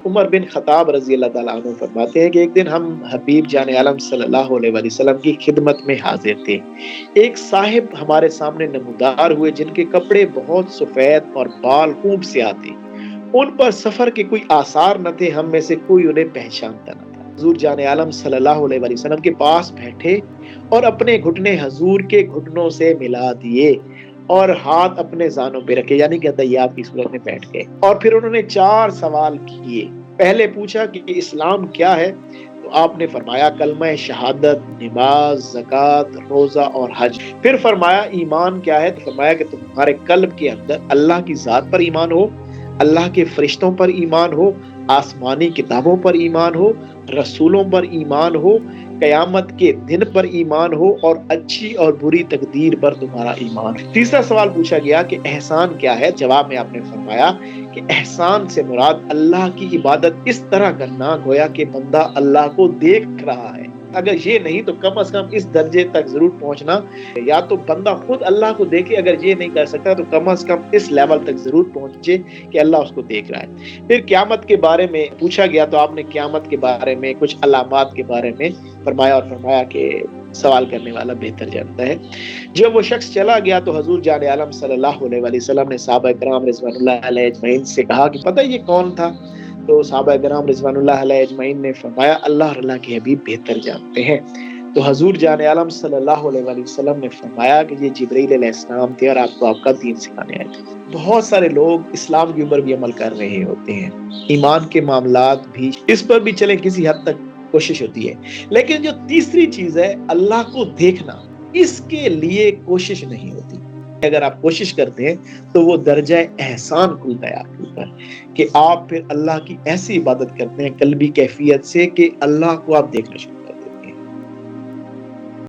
عمر بن خطاب رضی اللہ تعالیٰ عنہ فرماتے ہیں کہ ایک دن ہم حبیب جان عالم صلی اللہ علیہ وسلم کی خدمت میں حاضر تھے۔ ایک صاحب ہمارے سامنے نمودار ہوئے جن کے کپڑے بہت سفید اور بال خوب سیاہ تھے۔ ان پر سفر کے کوئی آثار نہ تھے، ہم میں سے کوئی انہیں پہچانتا نہ تھا۔ حضور جان عالم صلی اللہ علیہ وسلم کے پاس بیٹھے اور اپنے گھٹنے حضور کے گھٹنوں سے ملا دیے اور ہاتھ اپنے زانوں پہ رکھے، یعنی کہ تحیات کی صورت میں بیٹھ گئے، اور پھر انہوں نے 4 سوال کیے۔ پہلے پوچھا کہ اسلام کیا ہے، تو آپ نے فرمایا کلمہ شہادت، نماز، زکوٰۃ، روزہ اور حج۔ پھر فرمایا ایمان کیا ہے، تو فرمایا کہ تمہارے قلب کے اندر اللہ کی ذات پر ایمان ہو، اللہ کے فرشتوں پر ایمان ہو، آسمانی کتابوں پر ایمان ہو، رسولوں پر ایمان ہو، قیامت کے دن پر ایمان ہو، اور اچھی اور بری تقدیر پر تمہارا ایمان ہو۔ تیسرا سوال پوچھا گیا کہ احسان کیا ہے، جواب میں آپ نے فرمایا کہ احسان سے مراد اللہ کی عبادت اس طرح کرنا گویا کہ بندہ اللہ کو دیکھ رہا ہے۔ اگر یہ نہیں تو کم از کم اس درجے تک ضرور پہنچنا، یا تو بندہ خود اللہ کو دیکھے، اگر یہ نہیں کر سکتا تو کم از کم اس لیول تک ضرور پہنچے کہ اللہ اس کو دیکھ رہا ہے۔ پھر قیامت کے بارے میں پوچھا گیا تو آپ نے قیامت کے بارے میں کچھ علامات کے بارے میں فرمایا، اور فرمایا کہ سوال کرنے والا بہتر جانتا ہے۔ جب وہ شخص چلا گیا تو حضور جان عالم صلی اللہ علیہ وسلم نے صحابہ کرام رضوان اللہ علیہ اجمعین سے کہا کہ پتہ یہ کون تھا؟ تو صحابہ کرام رضوان اللہ علیہ اجمعین نے فرمایا اللہ اور اللہ کے حبیب بہتر جانتے ہیں۔ تو حضور جان عالم صلی اللہ علیہ وسلم نے فرمایا کہ یہ جبرائیل علیہ السلام تھے اور آپ کو آپ کا دین سکھانے آئے تھے۔ بہت سارے لوگ اسلام کے اوپر بھی عمل کر رہے ہوتے ہیں، ایمان کے معاملات بھی اس پر بھی چلیں کسی حد تک کوشش ہوتی ہے، لیکن جو تیسری چیز ہے اللہ کو دیکھنا، اس کے لیے کوشش نہیں ہوتی۔ اگر آپ کوشش کرتے ہیں تو وہ درجہ احسان کھلتا ہے آپ کے اوپر کہ آپ پھر اللہ کی ایسی عبادت کرتے ہیں قلبی کیفیت سے کہ اللہ کو آپ دیکھنا شروع